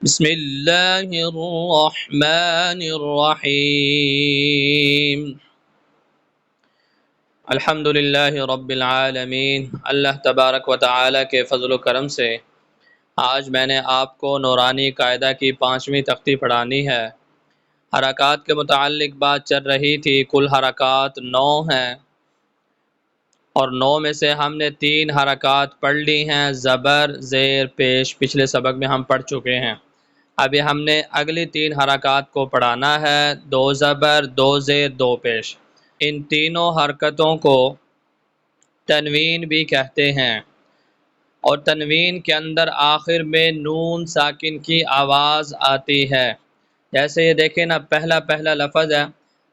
बिस्मिल्लाहिर्रहमानिर्रहीम। अल्हम्दुलिल्लाहि रब्बिल आलमीन। अल्लाह तबारक व तआला के फ़ज़ल व करम से आज मैंने आपको नूरानी कायदा की 5वीं तख्ती पढ़ानी है। हरकात के मुताल्लिक़ बात चल रही थी। कुल हरकात 9 हैं और 9 में से हमने 3 हरकात पढ़ ली हैं, ज़बर, ज़ेर, पेश। पिछले सबक में हम पढ़ चुके हैं। अभी हमने अगली 3 हरकात को पढ़ाना है, 2 ज़बर, 2 ज़ेर, 2 पेश। इन तीनों हरकतों को तनवीन भी कहते हैं और तनवीन के अंदर आखिर में नून साकिन की आवाज़ आती है। जैसे ये देखें ना, पहला लफ्ज़ है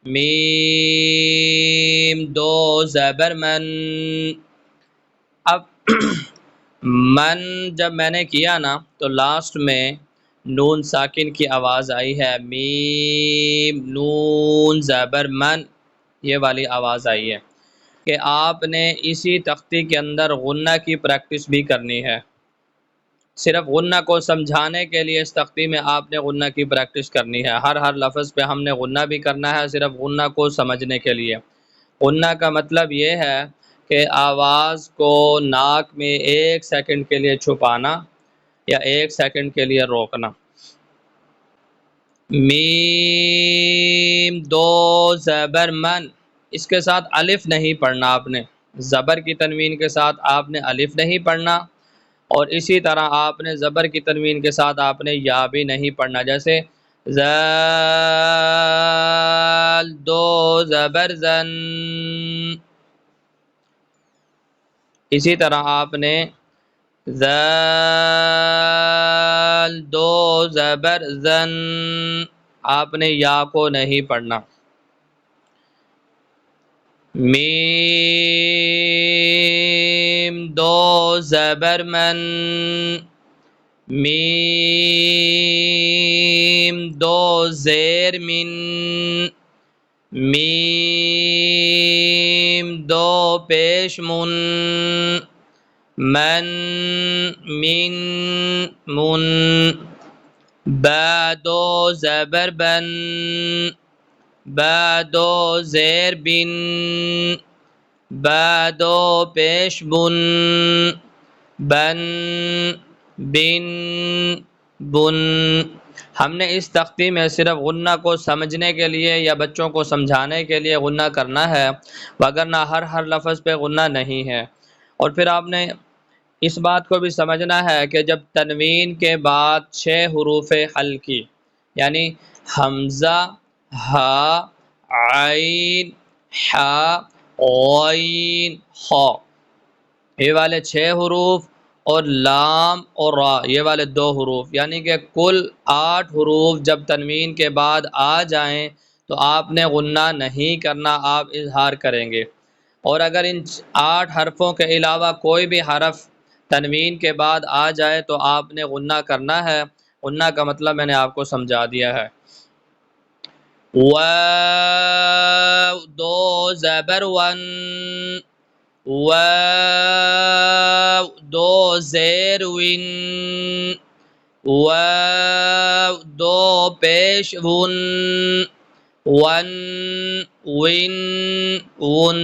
मीम, 2 ज़बर मन। अब मन जब मैंने किया ना तो लास्ट में नून साकिन की आवाज़ आई है, मीम नून ज़बर मन, ये वाली आवाज़ आई है। कि आपने इसी तख्ती के अंदर गुन्ना की प्रैक्टिस भी करनी है। सिर्फ गुन्ना को समझाने के लिए इस तख्ती में आपने गुन्ना की प्रैक्टिस करनी है। हर लफ्ज़ पे हमने गुन्ना भी करना है, सिर्फ गुन्ना को समझने के लिए। गुन्ना का मतलब ये है कि आवाज़ को नाक में 1 सेकंड के लिए छुपाना या 1 सेकंड के लिए रोकना। मीम, 2 ज़बर मन, इसके साथ अलिफ नहीं पढ़ना आपने। ज़बर की तनवीन के साथ आपने अलिफ नहीं पढ़ना और इसी तरह आपने ज़बर की तनवीन के साथ आपने या भी नहीं पढ़ना। जैसे ज़ाल, 2 ज़बर ज़न। इसी तरह आपने ज़ाल, 2 ज़बर ज़न, आपने या को नहीं पढ़ना। मीम, 2 ज़बर मन। मीम, 2 ज़ेर मिन। मीम, 2 पेश मुन। मन, मिन, मुन। बा, 2 ज़बर बन। बा, 2 ज़ेर बिन। बा, 2 पेश बुन। बन, बिन, बुन। हमने इस तख्ती में सिर्फ गुन्ना को समझने के लिए या बच्चों को समझाने के लिए गुन्ना करना है, वगरना हर लफ्ज़ पे गुन्ना नहीं है। और फिर आपने इस बात को भी समझना है कि जब तनवीन के बाद 6 हुरूफ़ हल्की यानी हमज़ा, हा, आइन, हा, गैन, खा, ये वाले 6 हुरूफ और लाम और रा, ये वाले 2 हुरूफ, यानी कि कुल 8 हुरूफ जब तनवीन के बाद आ जाएं तो आपने गुन्ना नहीं करना, आप इजहार करेंगे। और अगर इन 8 हरफों के अलावा कोई भी हरफ तनवीन के बाद आ जाए तो आपने गुन्ना करना है। गुन्ना का मतलब मैंने आपको समझा दिया है। वाव, 2 ज़बर वन। वाव, 2 ज़ेर विन। वाव, 2 पेश वुन। One, win, वुन।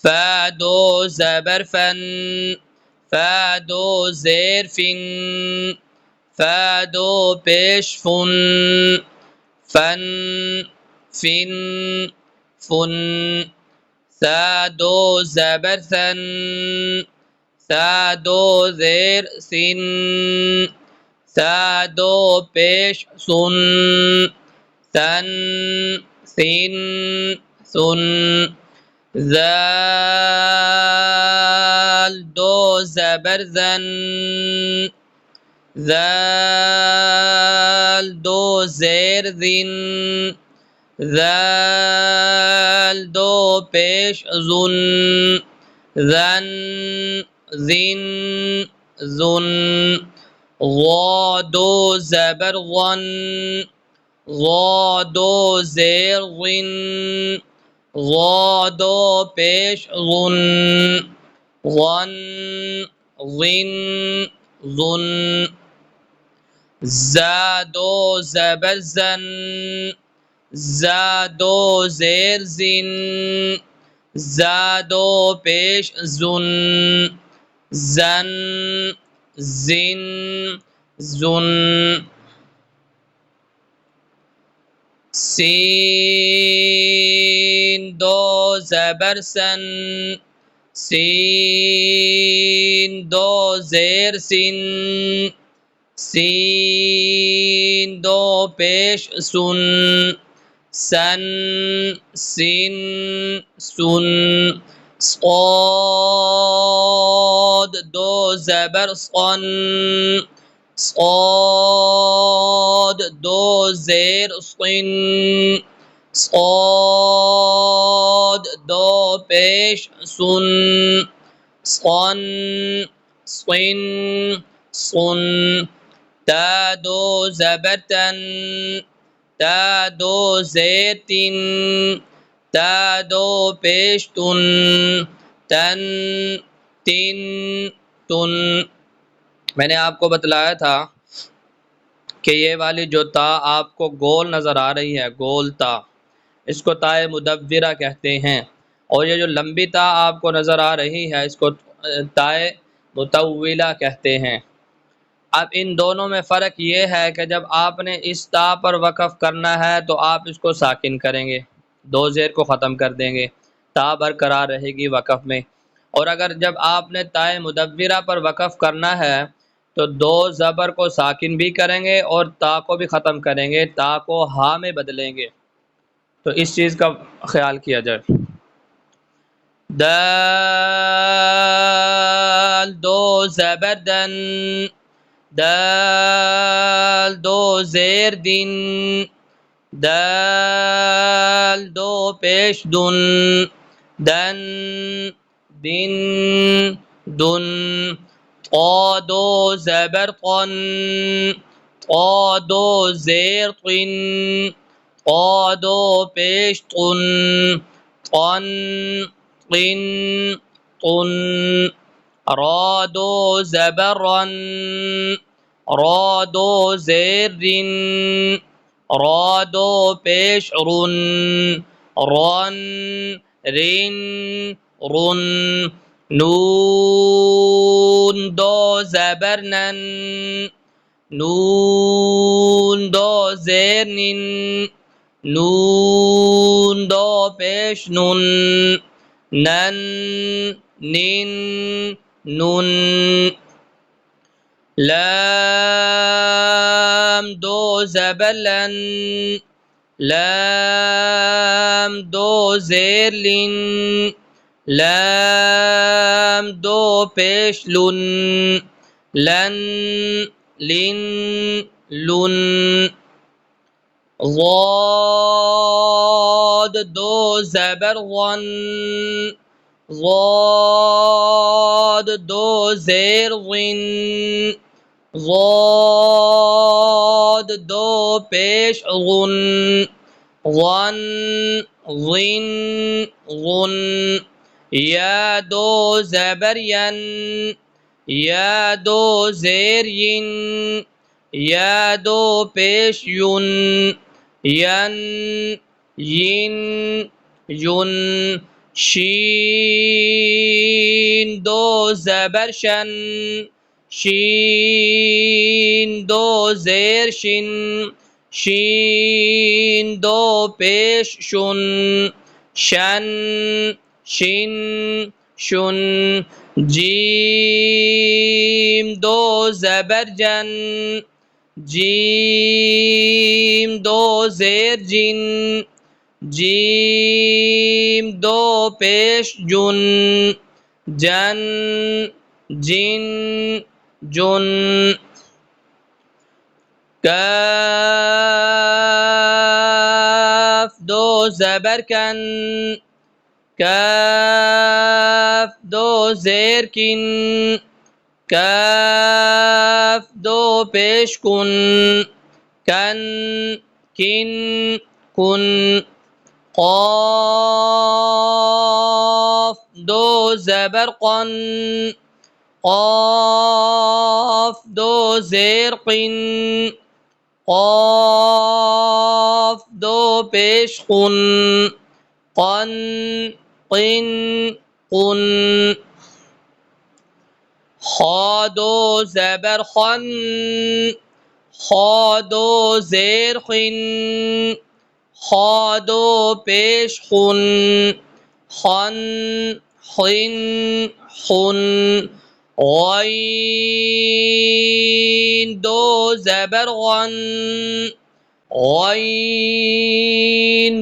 फा, 2 ज़बर फन। फा, 2 ज़ेर फिन। फा, 2 पेश फुन। फन, फिन, फुन। सा, 2 ज़बर सन। सा, 2 ज़ेर सिन। सा, 2 पेश सुन। सन, सिन, सुन। ज़ाल, 2 ज़बर ज़न। ज़ाल, 2 ज़ेर ज़िन। ज़ाल, 2 पेश ज़ुन। ज़न, ज़िन, ज़ुन। ग़ा, 2 ज़बर ग़न। ग़ा, 2 ज़ेर ग़िन। ग़ा, 2 पेश ग़ुन। ग़न, ग़िन, June. za do zabar zan, za do zir zin, za do pesh zun, zan zin zun. sin do zabar san, sin do zir sin, sin do pesh sun, san sin sun. صاد دو زبر صن، صاد دو زیر صن، صاد دو پیش سن، صن صن صن. تا دو زبر تن، تا دو زیر تن، تا دو پیش تن، تن تن تن. मैंने आपको बतलाया था कि ये वाली जो ता आपको गोल नज़र आ रही है, गोल ता, इसको ताए मुदव्विरा कहते हैं। और ये जो लंबी ता आपको नज़र आ रही है, इसको ताए मुतव्विला कहते हैं। अब इन दोनों में फ़र्क ये है कि जब आपने इस ता पर वक़फ़ करना है तो आप इसको साकिन करेंगे, दो ज़ेर को ख़त्म कर देंगे, ता बरकरार रहेगी वक़फ़ में। और अगर जब आपने ताए मुदव्विरा पर वक़फ़ करना है तो दो ज़बर को साकिन भी करेंगे और ता को भी ख़त्म करेंगे, ता को हा में बदलेंगे। तो इस चीज़ का ख्याल किया जाए। दाल दो ज़बर दन, दाल दो ज़ेर दिन, दाल दो पेश दुन, दन दिन दुन। ता दो ज़बर तन, ता दो ज़ेर तिन, ता दो पेश तुन, तन तिन तुन। रा दो ज़बर रन, रा दो ज़ेर रिन, रा दो पेश रुन, रन रिन रुन। नून दो ज़बर नन, नून दो ज़ेर निन, नून दो पेश नुन, नन निन नुन। लाम दो ज़बर लन, लाम दो ज़ेर लिन, लाम दो पेश लुन, लन लिन लुन। ज़ाद दो ज़बर ज़न, ज़ाद दो ज़ेर ज़िन, ज़ाद दो पेश ज़ुन, ज़न ज़िन ज़ुन। या दो ज़बर यन, या दो ज़ेर यिन, या दो पेश युन, यन यिन युन। शीन दो ज़बर शन, शीन दो ज़ेर शिन, शीन दो पेश शुन, शन शिन शुन। जीम दो ज़बर जन, जीम दो ज़ेर जिन, जीम दो पेश जुन, जन जिन जुन। काफ दो ज़बर कन, काफ दो ज़ेर किन, काफ दो पेश कुन, कन किन कुन। क़ाफ दो ज़बर क़न, قاف دو زیر قن قاف دو پیش قن قن قن قن خا دو زبر خن خا دو زیر خن خا دو پیش خن خن خن خن غین دو زبر غن غین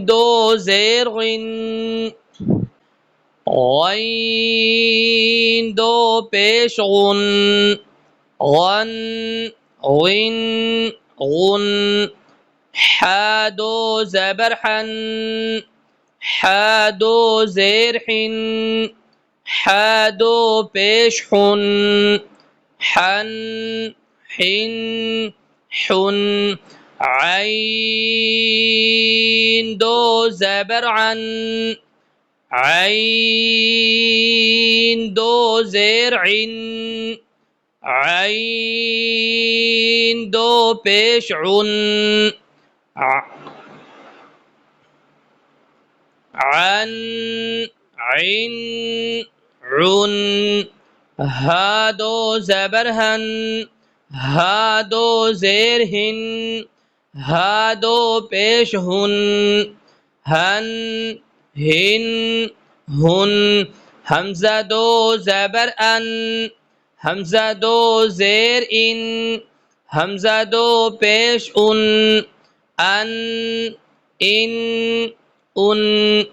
دو زیر غن غین دو پیش غن غن غن غن حا دو زبر حن حا دو زیر حن حا دو پیش حن حن حن حن عین دو زبر عن عین دو زیر عن عین دو پیش عن عن عن عن ها دو زبر هن ها دو زیر هن ها دو پیش هن هن هن هن همزه دو زبر ان همزه دو زیر این همزه دو پیش ان ان ان